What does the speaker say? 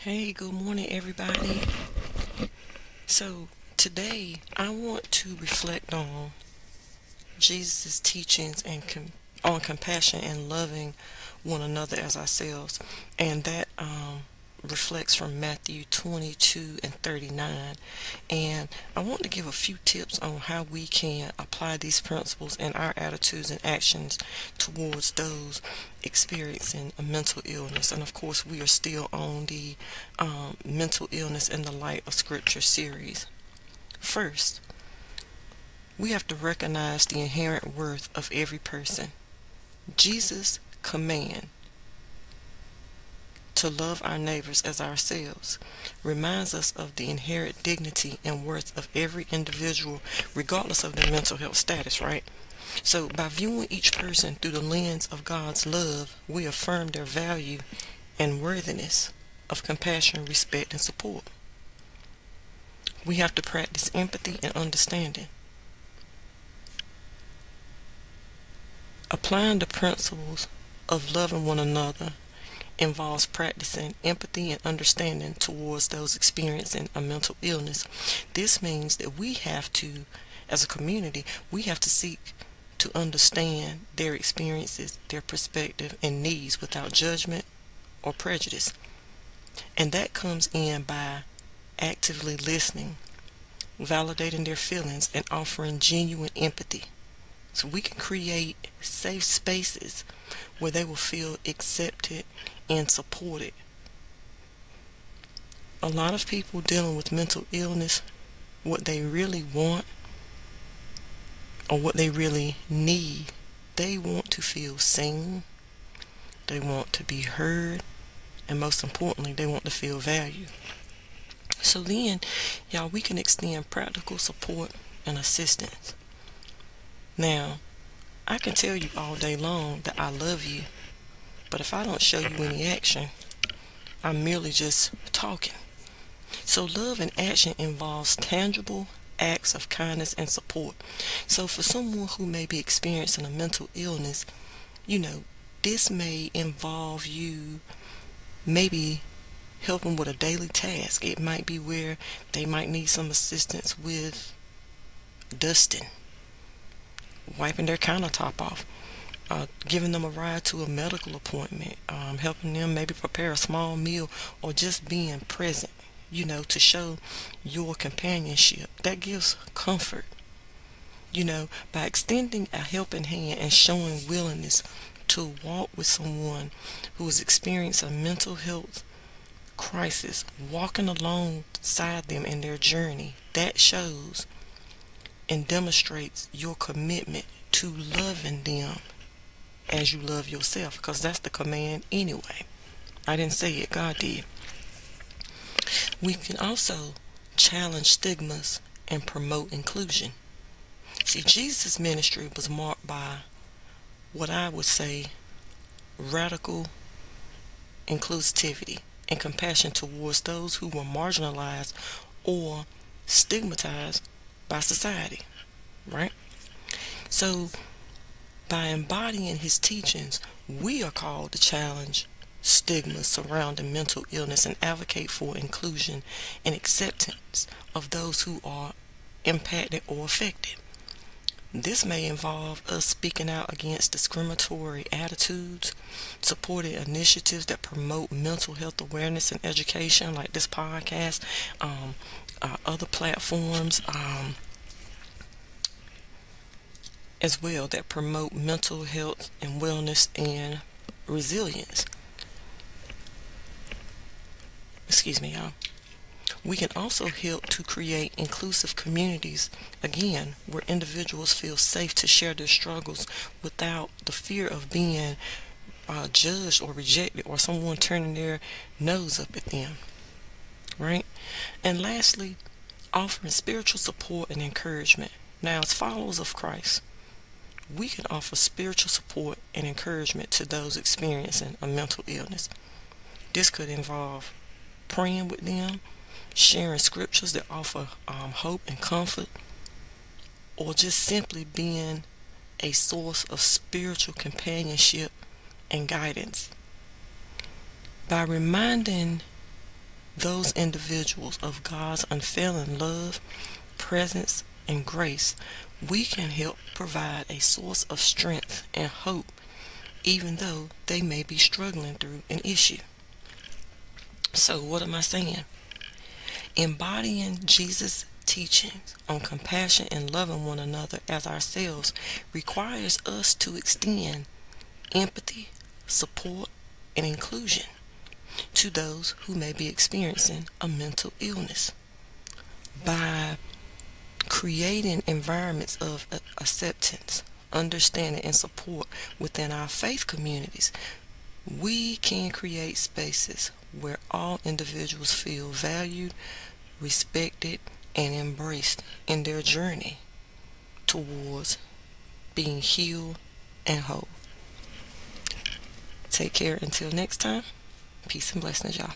Hey, good morning, everybody. So, today I want to reflect on Jesus' teachings on compassion and loving one another as ourselves, and that reflects from Matthew 22 and 39. And I want to give a few tips on how we can apply these principles in our attitudes and actions towards those experiencing a mental illness. And of course, we are still on the mental illness in the light of scripture series. First, we have to recognize the inherent worth of every person. Jesus' command to love our neighbors as ourselves reminds us of the inherent dignity and worth of every individual, regardless of their mental health status, right? So, by viewing each person through the lens of God's love, we affirm their value and worthiness of compassion, respect, and support. We have to practice empathy and understanding. Applying the principles of loving one another involves practicing empathy and understanding towards those experiencing a mental illness. This means that we have to, as a community, we have to seek to understand their experiences, their perspective, and needs without judgment or prejudice. And that comes in by actively listening, validating their feelings, and offering genuine empathy. So we can create safe spaces where they will feel accepted and supported. A lot of people dealing with mental illness, what they really want or what they really need, they want to feel seen, they want to be heard, and most importantly, they want to feel valued. So then, y'all, we can extend practical support and assistance. Now, I can tell you all day long that I love you, but if I don't show you any action, I'm merely just talking. So love in action involves tangible acts of kindness and support. So for someone who may be experiencing a mental illness, this may involve you maybe helping with a daily task. It might be where they might need some assistance with dusting, wiping their countertop off, giving them a ride to a medical appointment, helping them maybe prepare a small meal, or just being present, to show your companionship. That gives comfort. By extending a helping hand and showing willingness to walk with someone who is experiencing a mental health crisis, walking alongside them in their journey, that shows and demonstrates your commitment to loving them as you love yourself, because that's the command anyway. I didn't say it, God did. We can also challenge stigmas and promote inclusion. See, Jesus' ministry was marked by what I would say radical inclusivity and compassion towards those who were marginalized or stigmatized by society, right? So, by embodying his teachings, we are called to challenge stigmas surrounding mental illness and advocate for inclusion and acceptance of those who are impacted or affected. This may involve us speaking out against discriminatory attitudes, supporting initiatives that promote mental health awareness and education, like this podcast, other platforms, as well, that promote mental health and wellness and resilience. Excuse me, y'all. We can also help to create inclusive communities, again, where individuals feel safe to share their struggles without the fear of being judged or rejected, or someone turning their nose up at them, right? And lastly, offering spiritual support and encouragement. Now, as followers of Christ, we can offer spiritual support and encouragement to those experiencing a mental illness. This could involve praying with them, sharing scriptures that offer hope and comfort, or just simply being a source of spiritual companionship and guidance. By reminding those individuals of God's unfailing love, presence, and grace, we can help provide a source of strength and hope, even though they may be struggling through an issue. So, what am I saying? Embodying Jesus' teachings on compassion and loving one another as ourselves requires us to extend empathy, support, and inclusion to those who may be experiencing a mental illness. By creating environments of acceptance, understanding, and support within our faith communities, we can create spaces where all individuals feel valued, respected, and embraced in their journey towards being healed and whole. Take care until next time. Peace and blessings, y'all.